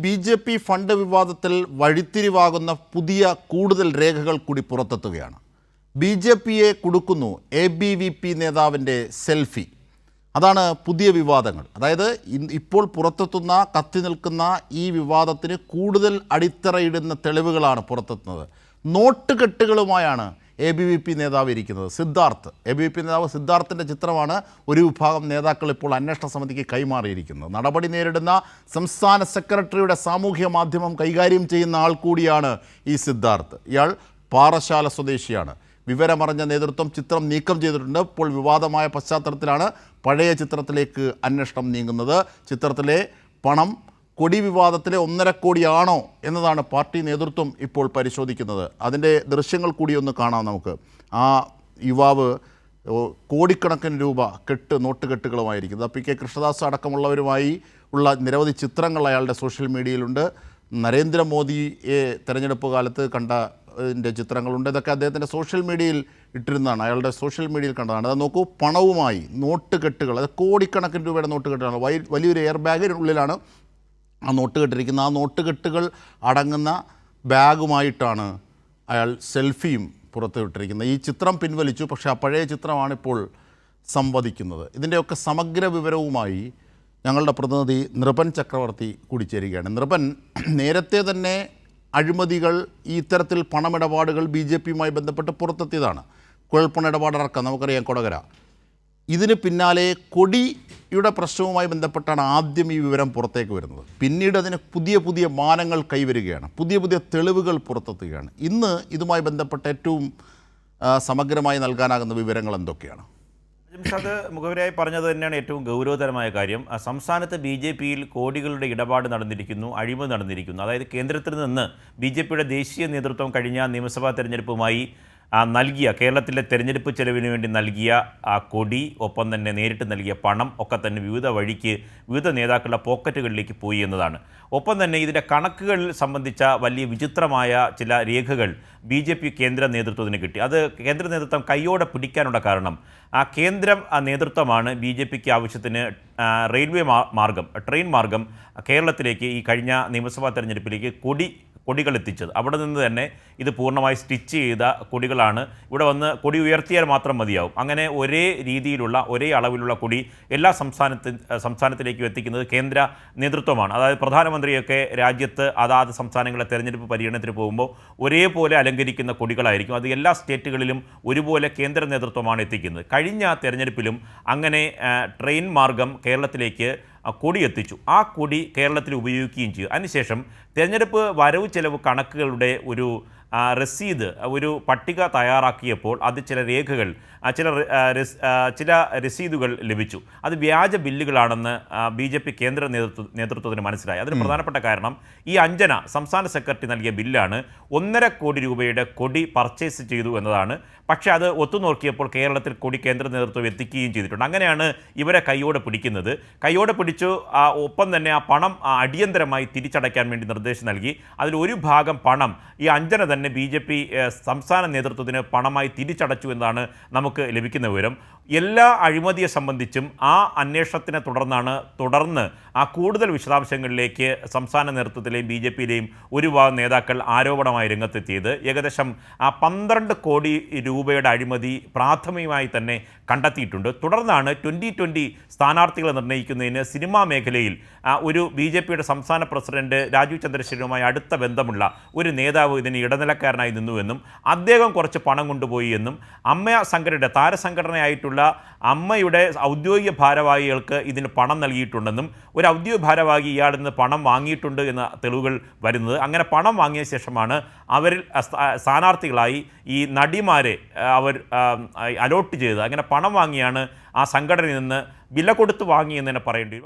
BJP. Fund വിവാദത്തിൽ വഴിത്തിരിവാകുന്ന പുതിയ കൂടുതൽ രേഖകൾ കൂടി പുറത്തെത്തുകയാണ്. ബി.ജെ.പിയെ കുടുക്കുന്നു എ.ബി.വി.പി. നേതാവിൻ്റെ സെൽഫി. അതാണ് പുതിയ വിവാദങ്ങൾ. അതായത് ഇപ്പോൾ പുറത്തെത്തുന്ന കത്തി നിൽക്കുന്ന ഈ വിവാദത്തിന് കൂടുതൽ അടിത്തറയിടുന്ന തെളിവുകളാണ് പുറത്തെത്തുന്നത്. നോട്ടുകെട്ടുകളുമായാണ് എ.ബി.വി.പി. നേതാവ് ഇരിക്കുന്നത്. സിദ്ധാർത്ഥ്, എ.ബി.വി.പി. നേതാവ് സിദ്ധാർത്ഥിൻ്റെ ചിത്രമാണ് ഒരു വിഭാഗം നേതാക്കൾ ഇപ്പോൾ അന്വേഷണ സമിതിക്ക് കൈമാറിയിരിക്കുന്നത്. നടപടി നേരിടുന്ന സംസ്ഥാന സെക്രട്ടറിയുടെ സാമൂഹ്യ മാധ്യമം കൈകാര്യം ചെയ്യുന്ന ആൾ കൂടിയാണ് ഈ സിദ്ധാർത്ഥ്. ഇയാൾ പാറശാല സ്വദേശിയാണ്. വിവരമറിഞ്ഞ നേതൃത്വം ചിത്രം നീക്കം ചെയ്തിട്ടുണ്ട്. ഇപ്പോൾ വിവാദമായ പശ്ചാത്തലത്തിലാണ് പഴയ ചിത്രത്തിലേക്ക് അന്വേഷണം നീങ്ങുന്നത്. ചിത്രത്തിലെ പണം കൊടി വിവാദത്തിലെ 1.5 കോടിയാണോ എന്നതാണ് പാർട്ടി നേതൃത്വം ഇപ്പോൾ പരിശോധിക്കുന്നത്. അതിൻ്റെ ദൃശ്യങ്ങൾ കൂടി ഒന്ന് കാണാം നമുക്ക്. ആ യുവാവ് കോടിക്കണക്കിന് രൂപ നോട്ടുകെട്ടുകളുമായിരിക്കുന്നത്. പി.കെ. കൃഷ്ണദാസ് അടക്കമുള്ളവരുമായി ഉള്ള നിരവധി ചിത്രങ്ങൾ അയാളുടെ സോഷ്യൽ മീഡിയയിലുണ്ട്. നരേന്ദ്രമോദിയെ തെരഞ്ഞെടുപ്പ് കാലത്ത് കണ്ടതിൻ്റെ ചിത്രങ്ങളുണ്ട്. ഇതൊക്കെ അദ്ദേഹത്തിൻ്റെ സോഷ്യൽ മീഡിയയിൽ ഇട്ടിരുന്നതാണ്, അയാളുടെ സോഷ്യൽ മീഡിയയിൽ കണ്ടതാണ്. അത് നോക്കൂ, പണവുമായി നോട്ടുകെട്ടുകൾ, അത് കോടിക്കണക്കിന് രൂപയുടെ നോട്ടുകെട്ടുകളാണ്. വലിയൊരു എയർ ബാഗിനുള്ളിലാണ് ആ നോട്ടുകെട്ടിരിക്കുന്നത്. ആ നോട്ടുകെട്ടുകൾ അടങ്ങുന്ന ബാഗുമായിട്ടാണ് അയാൾ സെൽഫിയും പുറത്തുവിട്ടിരിക്കുന്നത്. ഈ ചിത്രം പിൻവലിച്ചു, പക്ഷേ ആ പഴയ ചിത്രമാണിപ്പോൾ സംവദിക്കുന്നത്. ഇതിൻ്റെയൊക്കെ സമഗ്ര വിവരവുമായി ഞങ്ങളുടെ പ്രതിനിധി നൃപൻ ചക്രവർത്തി കൂടി ചേരുകയാണ്. നൃപൻ, നേരത്തെ തന്നെ അഴിമതികൾ, ഈ ഇത്തരത്തിൽ പണമിടപാടുകൾ ബി.ജെ.പിയുമായി ബന്ധപ്പെട്ട് പുറത്തെത്തിയതാണ്. കുഴൽപ്പണമിടപാടടക്കം നമുക്കറിയാം, കൊടകര. ഇതിന് പിന്നാലെ കൊടിയുടെ പ്രശ്നവുമായി ബന്ധപ്പെട്ടാണ് ആദ്യം ഈ വിവരം പുറത്തേക്ക് വരുന്നത്. പിന്നീട് അതിന് പുതിയ പുതിയ മാനങ്ങൾ കൈവരികയാണ്, പുതിയ പുതിയ തെളിവുകൾ പുറത്തെത്തുകയാണ്. ഇന്ന് ഇതുമായി ബന്ധപ്പെട്ട് ഏറ്റവും സമഗ്രമായി നൽകാനാകുന്ന വിവരങ്ങൾ എന്തൊക്കെയാണ്? അത് മുഖവരായി പറഞ്ഞത് തന്നെയാണ് ഏറ്റവും ഗൗരവതരമായ കാര്യം. സംസ്ഥാനത്ത് ബി.ജെ.പിയിൽ കോടികളുടെ ഇടപാട് നടന്നിരിക്കുന്നു, അഴിമതി നടന്നിരിക്കുന്നു. അതായത് കേന്ദ്രത്തിൽ നിന്ന് ബി.ജെ.പിയുടെ ദേശീയ നേതൃത്വം കഴിഞ്ഞ നിയമസഭാ തെരഞ്ഞെടുപ്പുമായി നൽകിയ, കേരളത്തിലെ തെരഞ്ഞെടുപ്പ് ചെലവിന് വേണ്ടി നൽകിയ കൊടി, ഒപ്പം തന്നെ നേരിട്ട് നൽകിയ പണം ഒക്കെ തന്നെ വിവിധ വഴിക്ക് വിവിധ നേതാക്കളുടെ പോക്കറ്റുകളിലേക്ക് പോയി എന്നതാണ്. ഒപ്പം തന്നെ ഇതിൻ്റെ കണക്കുകൾ സംബന്ധിച്ച വലിയ വിചിത്രമായ ചില രേഖകൾ ബി.ജെ.പി. കേന്ദ്ര നേതൃത്വത്തിന് കിട്ടി. അത് കേന്ദ്ര നേതൃത്വം കൈയോടെ പിടിക്കാനുള്ള കാരണം കേന്ദ്ര നേതൃത്വമാണ് ബി.ജെ.പിക്ക് ആവശ്യത്തിന് റെയിൽവേ മാർഗം, ട്രെയിൻ മാർഗം കേരളത്തിലേക്ക് ഈ കഴിഞ്ഞ നിയമസഭാ തെരഞ്ഞെടുപ്പിലേക്ക് കൊടികൾ എത്തിച്ചത്. അവിടെ നിന്ന് തന്നെ ഇത് പൂർണ്ണമായി സ്റ്റിച്ച് ചെയ്ത കൊടികളാണ്. ഇവിടെ വന്ന് കൊടി ഉയർത്തിയാൽ മാത്രം മതിയാവും. അങ്ങനെ ഒരേ രീതിയിലുള്ള, ഒരേ അളവിലുള്ള കൊടി എല്ലാ സംസ്ഥാനത്തിലേക്കും എത്തിക്കുന്നത് കേന്ദ്ര നേതൃത്വമാണ്. അതായത് പ്രധാനമന്ത്രിയൊക്കെ രാജ്യത്ത് അതാത് സംസ്ഥാനങ്ങളെ തെരഞ്ഞെടുപ്പ് പര്യടനത്തിന് പോകുമ്പോൾ ഒരേപോലെ അലങ്കരിക്കുന്ന കൊടികളായിരിക്കും. അത് എല്ലാ സ്റ്റേറ്റുകളിലും ഒരുപോലെ കേന്ദ്ര നേതൃത്വമാണ് എത്തിക്കുന്നത്. കഴിഞ്ഞ തെരഞ്ഞെടുപ്പിലും അങ്ങനെ ട്രെയിൻ മാർഗം കേരളത്തിലേക്ക് കൊടി എത്തിച്ചു. ആ കൊടി കേരളത്തിൽ ഉപയോഗിക്കുകയും ചെയ്തു. അതിനുശേഷം തെരഞ്ഞെടുപ്പ് വരവ് ചെലവ് കണക്കുകളുടെ ഒരു രസീത്, ഒരു പട്ടിക തയ്യാറാക്കിയപ്പോൾ അത് ചില രേഖകൾ, ചില രസീതുകൾ ലഭിച്ചു. അത് വ്യാജ ബില്ലുകളാണെന്ന് ബി.ജെ.പി. കേന്ദ്ര നേതൃത്വത്തിന് മനസ്സിലായി. അതിന് പ്രധാനപ്പെട്ട കാരണം ഈ അഞ്ജന സംസ്ഥാന സെക്രട്ടറി നൽകിയ ബില്ലാണ് 1.5 കോടി രൂപയുടെ കൊടി പർച്ചേസ് ചെയ്തു എന്നതാണ്. പക്ഷേ അത് ഒത്തുനോക്കിയപ്പോൾ കേരളത്തിൽ കൊടി കേന്ദ്ര നേതൃത്വം എത്തിക്കുകയും ചെയ്തിട്ടുണ്ട്. അങ്ങനെയാണ് ഇവരെ കൈയോടെ പിടിക്കുന്നത്. കൈയോടെ പിടിച്ചു. ഒപ്പം തന്നെ ആ പണം അടിയന്തരമായി തിരിച്ചടയ്ക്കാൻ വേണ്ടി നിർദ്ദേശം നൽകി. അതിലൊരു ഭാഗം പണം ഈ അഞ്ജന തന്നെ ബി.ജെ.പി. സംസ്ഥാന നേതൃത്വത്തിന് പണമായി തിരിച്ചടച്ചു എന്നാണ് നമുക്ക് ലഭിക്കുന്ന വിവരം. എല്ലാ അഴിമതിയെ സംബന്ധിച്ചും ആ അന്വേഷണത്തിനെ തുടർന്ന് കൂടുതൽ വിശദാംശങ്ങളിലേക്ക് സംസ്ഥാന നേതൃത്വത്തിലെയും ബി.ജെ.പിയിലെയും ഒരു ഭാഗം നേതാക്കൾ ആരോപണമായി രംഗത്തെത്തിയത്. ഏകദേശം 12 കോടി രൂപയുടെ അഴിമതി പ്രാഥമികമായി തന്നെ കണ്ടെത്തിയിട്ടുണ്ട്. തുടർന്നാണ് 2020 സ്ഥാനാർത്ഥികളെ നിർണ്ണയിക്കുന്നതിന് സിനിമാ മേഖലയിൽ ഒരു ബി.ജെ.പിയുടെ സംസ്ഥാന പ്രസിഡന്റ് രാജീവ് ചന്ദ്രശേഖരനുമായി അടുത്ത ബന്ധമുള്ള ഒരു നേതാവ് ഇതിന് ഇടനിലക്കാരനായി നിന്നുവെന്നും അദ്ദേഹം കുറച്ച് പണം കൊണ്ടുപോയി എന്നും അമ്മ സംഘടനയുടെ താരസംഘടനയായിട്ടുള്ള അമ്മയുടെ ഔദ്യോഗിക ഭാരവാഹികൾക്ക് ഇതിന് പണം നൽകിയിട്ടുണ്ടെന്നും ഒരു ഔദ്യോഗിക ഭാരവാഹി ഇയാളിൽ നിന്ന് പണം വാങ്ങിയിട്ടുണ്ട് എന്ന തെളിവുകൾ വരുന്നത്. അങ്ങനെ പണം വാങ്ങിയ ശേഷമാണ് അവരിൽ സ്ഥാനാർത്ഥികളായി ഈ നടിമാരെ അവർ അലോട്ട് ചെയ്തത്. അങ്ങനെ പണം വാങ്ങിയാണ് ആ സംഘടനയിൽ നിന്ന് വില കൊടുത്ത് വാങ്ങി എന്ന് തന്നെ പറയേണ്ടി വരും.